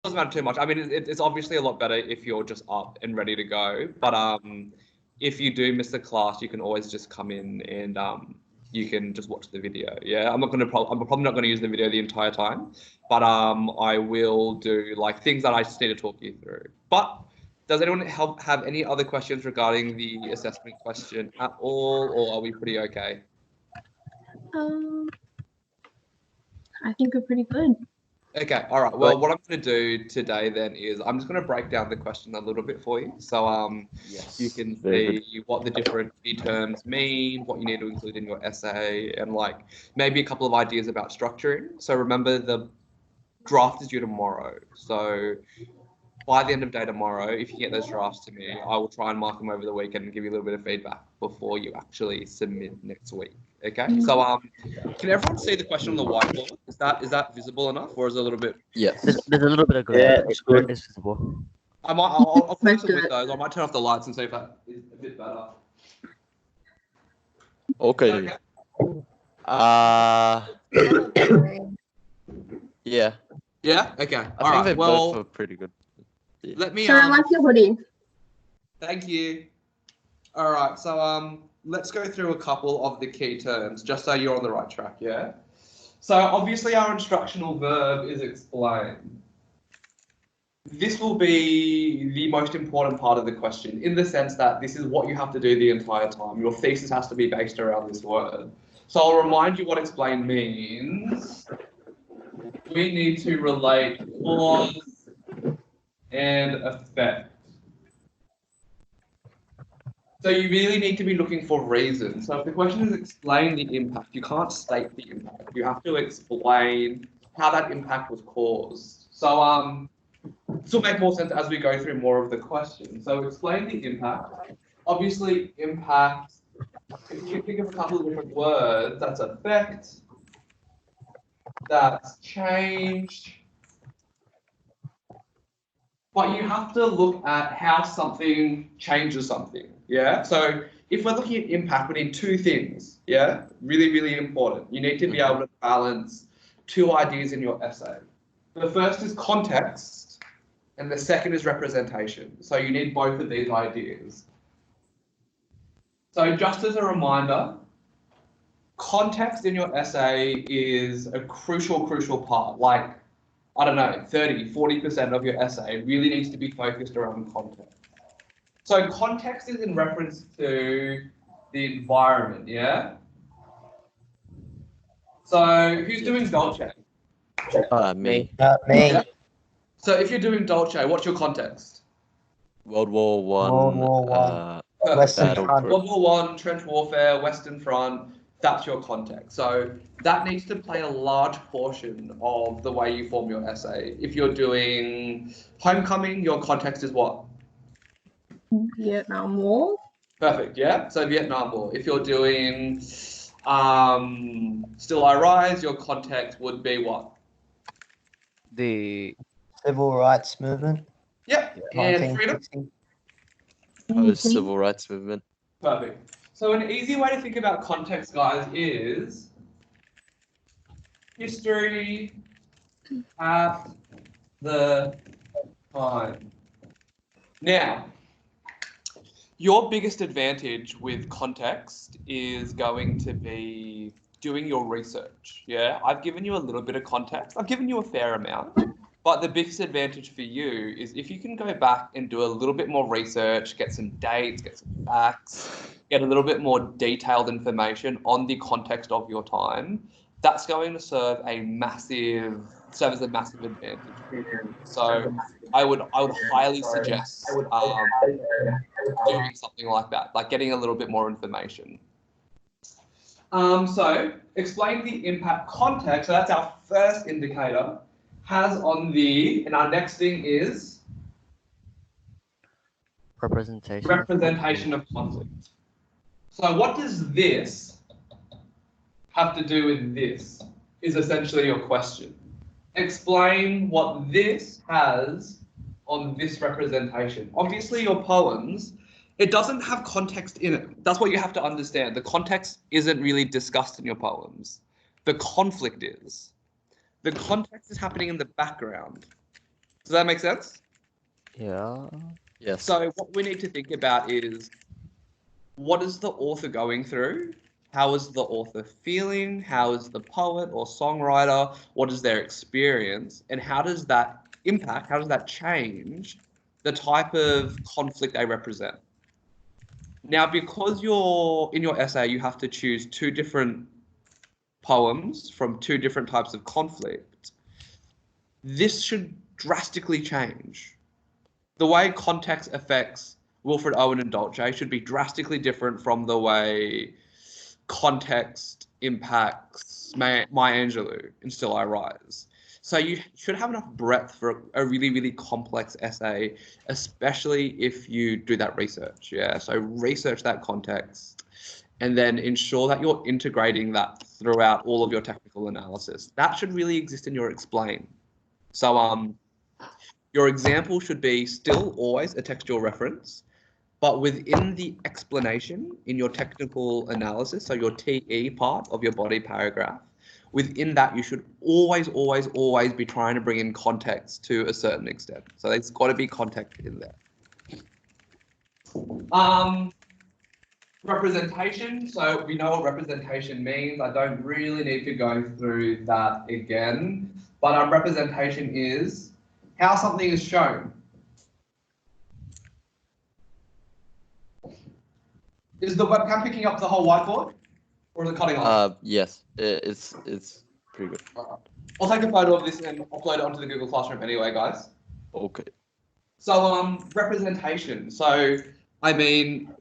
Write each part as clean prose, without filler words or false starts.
doesn't matter too much. I mean, it's obviously a lot better if you're just up and ready to go. But if you do miss the class, you can always just come in and you can just watch the video. Yeah, I'm probably not going to use the video the entire time, but I will do like things that I just need to talk you through. But does anyone have any other questions regarding the assessment question at all, or are we pretty okay? I think we're pretty good. Okay, all right. Well, what I'm going to do today then is I'm just going to break down the question a little bit for you. So you can see what the different key terms mean, what you need to include in your essay, and like maybe a couple of ideas about structuring. So remember, the draft is due tomorrow. So by the end of day tomorrow, if you get those drafts to me, I will try and mark them over the weekend and give you a little bit of feedback before you actually submit next week. Okay. So can everyone see the question on the whiteboard? Is that visible enough, or is it a little bit? Yes. There's a little bit of glare. Yeah, it's good. It's visible. I'll close the windows. I might turn off the lights and see if that is a bit better. Okay. Yeah. Yeah. Okay. I think they both were pretty good. Yeah. Let me. So I like your hoodie. Thank you. All right. So let's go through a couple of the key terms just so you're on the right track. Yeah. So obviously our instructional verb is explain. This will be the most important part of the question in the sense that this is what you have to do the entire time. Your thesis has to be based around this word. So I'll remind you what explain means. We need to relate cause and effect. So you really need to be looking for reasons. So if the question is explain the impact, you can't state the impact. You have to explain how that impact was caused. So this will make more sense as we go through more of the question. So explain the impact. Obviously, impact, if you think of a couple of different words, that's effect, that's change. But you have to look at how something changes something, yeah? So if we're looking at impact, we need two things, yeah? Really, really important. You need to be able to balance two ideas in your essay. The first is context, and the second is representation. So you need both of these ideas. So just as a reminder, context in your essay is a crucial part. Like, I don't know, 30, 40% of your essay really needs to be focused around context. So context is in reference to the environment, yeah? So who's doing Dolce? Me. Me. Yeah. So if you're doing Dolce, what's your context? World War One. World War One. Western Front. World War One, trench warfare, Western Front. That's your context. So that needs to play a large portion of the way you form your essay. If you're doing homecoming, your context is what? Vietnam War. Perfect, yeah? So Vietnam War. If you're doing Still I Rise, your context would be what? The Civil rights movement. Yep, and freedom. Post-civil rights movement. Perfect. So an easy way to think about context, guys, is history at the time. Now, your biggest advantage with context is going to be doing your research. Yeah, I've given you a little bit of context. I've given you a fair amount. But the biggest advantage for you is if you can go back and do a little bit more research, get some dates, get some facts, get a little bit more detailed information on the context of your time, that's going to serve as a massive advantage. So I would highly suggest doing something like that, like getting a little bit more information. So explain the impact context. So that's our first indicator. Has on the, and our next thing is representation of conflict. So what does this have to do with this is essentially your question. Explain what this has on this representation. Obviously your poems, it doesn't have context in it. That's what you have to understand. The context isn't really discussed in your poems. The conflict is. The context is happening in the background. Does that make sense? Yeah. Yes. So what we need to think about is, what is the author going through? How is the author feeling? How is the poet or songwriter? What is their experience? And how does that impact, how does that change the type of conflict they represent? Now, because you're in your essay, you have to choose two different poems from two different types of conflict. This should drastically change. The way context affects Wilfred Owen and Dolce should be drastically different from the way context impacts Maya Angelou in Still I Rise. So you should have enough breadth for a really, really complex essay, especially if you do that research. Yeah. So research that context and then ensure that you're integrating that throughout all of your technical analysis. That should really exist in your explain. So your example should be still always a textual reference, but within the explanation in your technical analysis, so your TE part of your body paragraph, within that you should always, always, always be trying to bring in context to a certain extent. So there's got to be context in there. Representation. So we know what representation means. I don't really need to go through that again, but representation is how something is shown. Is the webcam picking up the whole whiteboard, or is it cutting off? Yes. It's pretty good. I'll take a photo of this and upload it onto the Google Classroom anyway, guys. Okay. So representation. So I mean,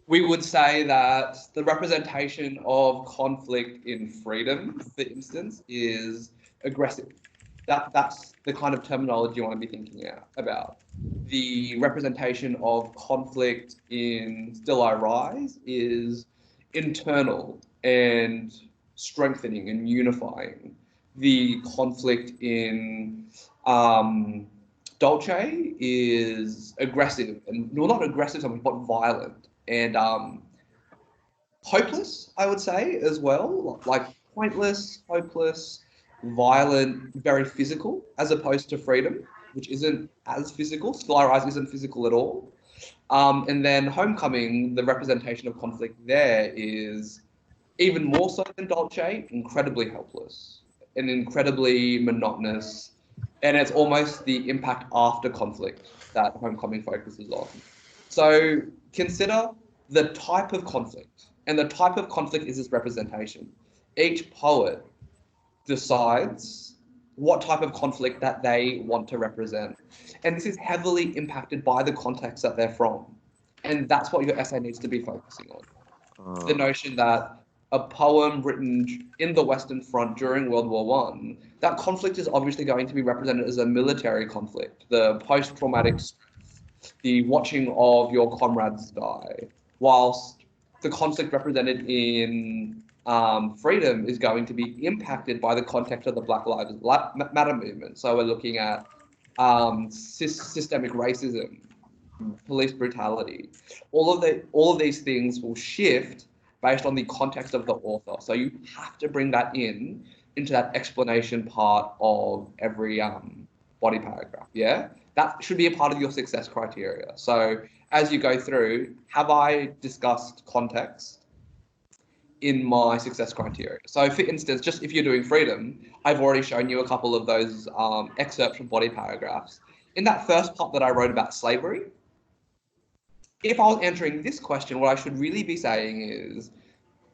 we would say that the representation of conflict in freedom, for instance, is aggressive. That's the kind of terminology you want to be thinking about. The representation of conflict in Still I Rise is internal and strengthening and unifying. The conflict in Dolce is aggressive, and well, not aggressive, but violent and hopeless, I would say, as well. Like pointless, hopeless, violent, very physical, as opposed to freedom, which isn't as physical. Still I Rise isn't physical at all. And then Homecoming, the representation of conflict there is even more so than Dolce, incredibly helpless and incredibly monotonous. And it's almost the impact after conflict that Homecoming focuses on. So consider the type of conflict, and the type of conflict is its representation. Each poet decides what type of conflict that they want to represent. And this is heavily impacted by the context that they're from. And that's what your essay needs to be focusing on. The notion that a poem written in the Western Front during World War I, that conflict is obviously going to be represented as a military conflict, the post-traumatic stress, the watching of your comrades die, whilst the conflict represented in freedom is going to be impacted by the context of the Black Lives Matter movement. So we're looking at systemic racism, police brutality. All of these things will shift based on the context of the author. So you have to bring that into that explanation part of every body paragraph. Yeah, that should be a part of your success criteria. So as you go through, have I discussed context in my success criteria? So for instance, just if you're doing freedom, I've already shown you a couple of those excerpts from body paragraphs. In that first part that I wrote about slavery, if I was answering this question, what I should really be saying is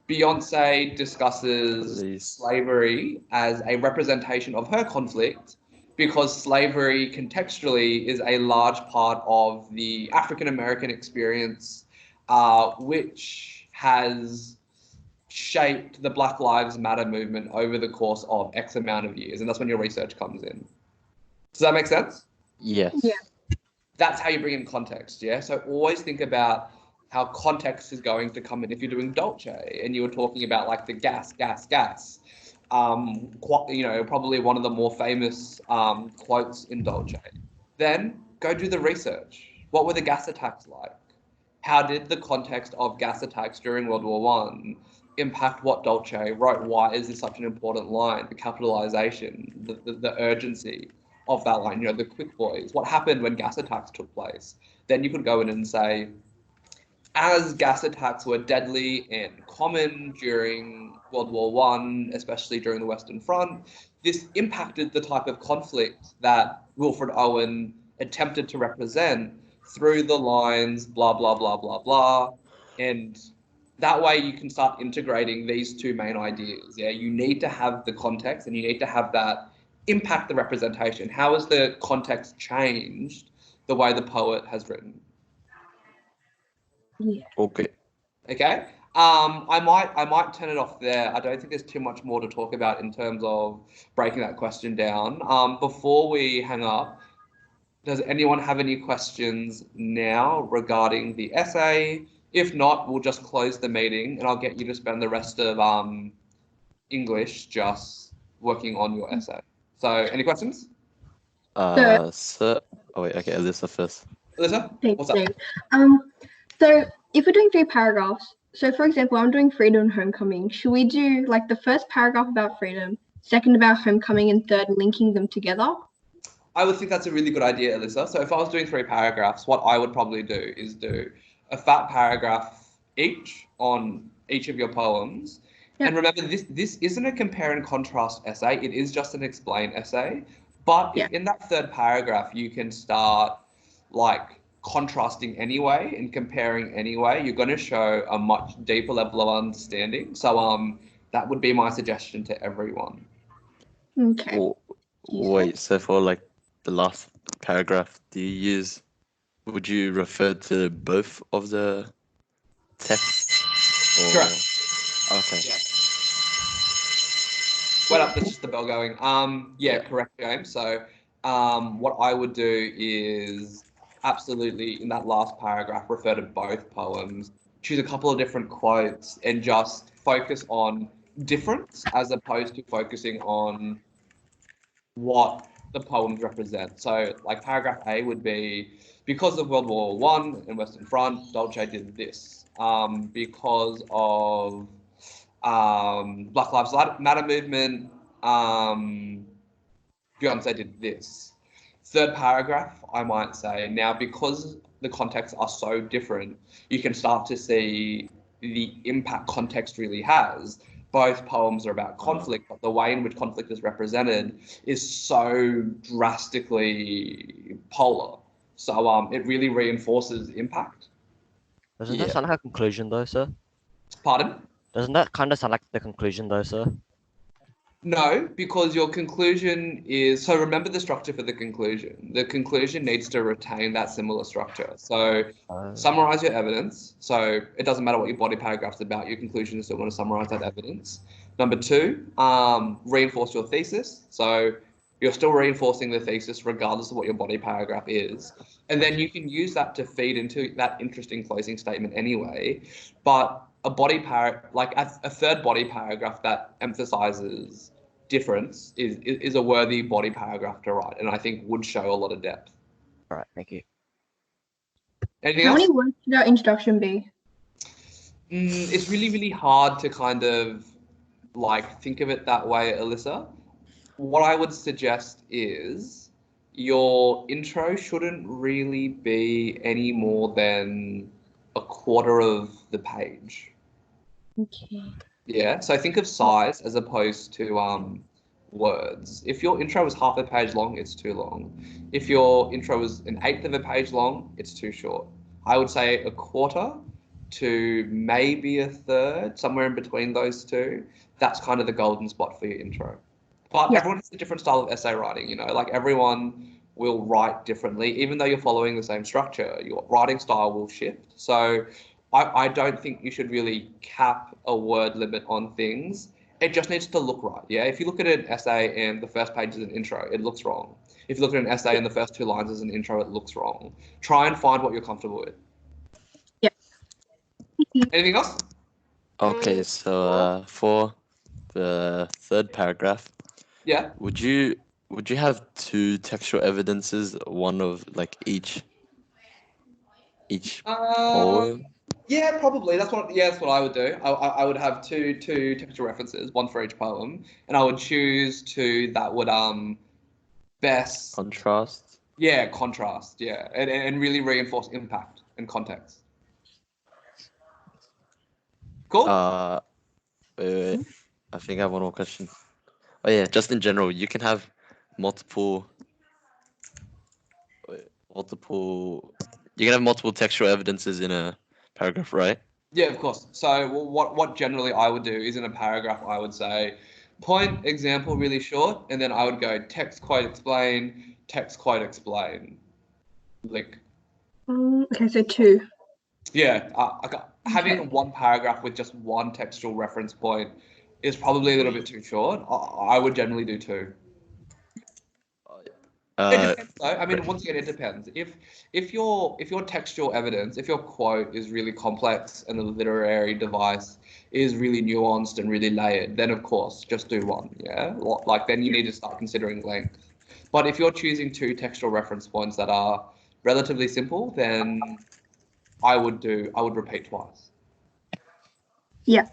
Beyonce discusses slavery as a representation of her conflict because slavery contextually is a large part of the African American experience, which has shaped the Black Lives Matter movement over the course of X amount of years. And that's when your research comes in. Does that make sense? Yes. Yeah. That's how you bring in context, yeah? So always think about how context is going to come in. If you're doing Dolce and you were talking about like the gas, probably one of the more famous quotes in Dolce, then go do the research. What were the gas attacks like? How did the context of gas attacks during World War I impact what Dolce wrote? Why is this such an important line? The capitalization, the urgency. of that line, you know, the quick boys, what happened when gas attacks took place. Then you could go in and say, as gas attacks were deadly and common during World War One, especially during the Western Front, this impacted the type of conflict that Wilfred Owen attempted to represent through the lines, blah, blah, blah, blah, blah. And that way you can start integrating these two main ideas. Yeah, you need to have the context and you need to have that impact the representation. How has the context changed the way the poet has written? Yeah. Okay. Okay. I might turn it off there. I don't think there's too much more to talk about in terms of breaking that question down. Before we hang up, does anyone have any questions now regarding the essay? If not, we'll just close the meeting and I'll get you to spend the rest of English just working on your essay. So, any questions? Sir. Oh wait. Okay, Alyssa first. Alyssa, Thanks, what's up? Dave. So if we're doing 3 paragraphs, so for example, I'm doing freedom and homecoming. Should we do like the first paragraph about freedom, second about homecoming, and third linking them together? I would think that's a really good idea, Alyssa. So if I was doing 3 paragraphs, what I would probably do is do a fat paragraph each on each of your poems. Yep. And remember, this isn't a compare and contrast essay. It is just an explain essay. But if in that third paragraph you can start like contrasting anyway and comparing anyway, you're going to show a much deeper level of understanding. So that would be my suggestion to everyone. Okay. Oh, wait. So for like the last paragraph, would you refer to both of the texts? Or... Correct. Okay. Yeah. Wait up, that's just the bell going. Yeah, correct, James. So what I would do is absolutely in that last paragraph refer to both poems, choose a couple of different quotes and just focus on difference as opposed to focusing on what the poems represent. So like paragraph A would be, because of World War One and Western Front, Dolce did this. Because of Black Lives Matter movement, Beyonce did this. Third paragraph, I might say, now because the contexts are so different, you can start to see the impact context really has. Both poems are about conflict, but the way in which conflict is represented is so drastically polar. So it really reinforces impact. Doesn't that sound like a conclusion though, sir? Pardon? Doesn't that kind of sound like the conclusion though, sir? No, because your conclusion is, so remember the structure for the conclusion. The conclusion needs to retain that similar structure. So summarize your evidence. So it doesn't matter what your body paragraph's about, your conclusion is still going to summarize that evidence. Number 2, reinforce your thesis. So you're still reinforcing the thesis regardless of what your body paragraph is. And then you can use that to feed into that interesting closing statement anyway. But a third body paragraph that emphasizes difference is a worthy body paragraph to write, and I think would show a lot of depth. All right, thank you. Anything How else? many words should our introduction be? It's really, really hard to kind of like think of it that way, Alyssa. What I would suggest is your intro shouldn't really be any more than a quarter of the page. Okay. Yeah, so think of size as opposed to words. If your intro is half a page long, it's too long. If your intro is an eighth of a page long, it's too short. I would say a quarter to maybe a third, somewhere in between those two. That's kind of the golden spot for your intro. But everyone has a different style of essay writing, you know, like everyone will write differently. Even though you're following the same structure, your writing style will shift. So I don't think you should really cap a word limit on things. It just needs to look right. Yeah. If you look at an essay and the first page is an intro, it looks wrong. If you look at an essay and the first 2 lines is an intro, it looks wrong. Try and find what you're comfortable with. Yeah. Anything else? Okay, so for the third paragraph, Yeah. would you have 2 textual evidences, one of like each poem? Yeah, probably. That's what I would do. I would have two textual references, one for each poem, and I would choose 2 that would best, Contrast. yeah, contrast, yeah, and really reinforce impact and context. Cool. Wait. I think I have one more question. Oh yeah, just in general, you can have multiple. You can have multiple textual evidences in a paragraph, right? Yeah, of course. So what generally I would do is in a paragraph I would say point, example really short, and then I would go text, quote, explain, text, quote, explain, link. Okay, so 2. Yeah, having Okay. one paragraph with just one textual reference point is probably a little bit too short. I would generally do 2. It depends though. I mean, once again, it depends. If your textual evidence, if your quote is really complex and the literary device is really nuanced and really layered, then of course just do 1. Yeah, like then you need to start considering length. But if you're choosing 2 textual reference points that are relatively simple, then I would repeat twice. Yeah.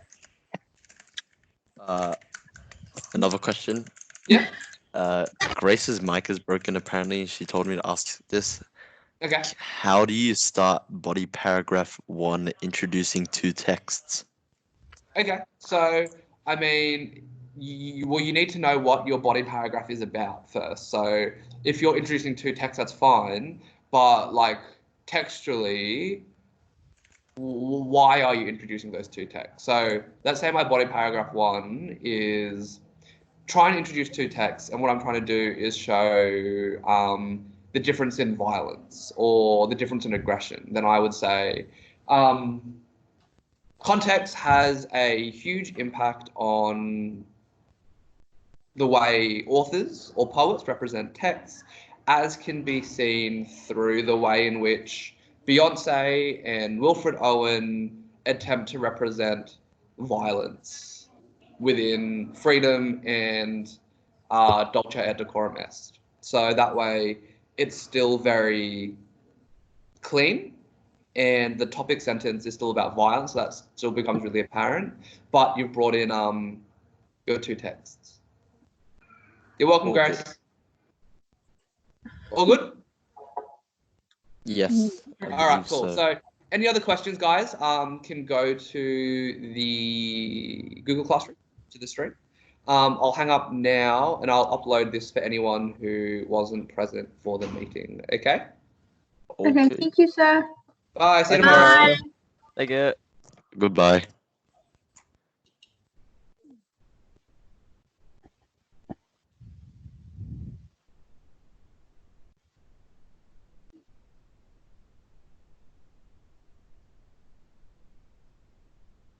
Another question. Yeah. Grace's mic is broken. Apparently, she told me to ask this. Okay. How do you start body paragraph 1 introducing 2 texts? Okay. So, I mean, you need to know what your body paragraph is about first. So, if you're introducing 2 texts, that's fine. But, like, textually, why are you introducing those 2 texts? So, let's say my body paragraph 1 is trying to introduce 2 texts, and what I'm trying to do is show the difference in violence or the difference in aggression. Then I would say context has a huge impact on the way authors or poets represent texts, as can be seen through the way in which Beyonce and Wilfred Owen attempt to represent violence within freedom and Dolce et Decorum Est. So that way it's still very clean and the topic sentence is still about violence, so that still becomes really apparent, but you've brought in your 2 texts. You're welcome, All Grace. good. All good? Yes. I All right, believe cool. So any other questions, guys, can go to the Google Classroom, to the stream. I'll hang up now and I'll upload this for anyone who wasn't present for the meeting, okay? Okay, thank you, sir. Bye, see you Thank you, tomorrow. Bye. Thank you. Goodbye.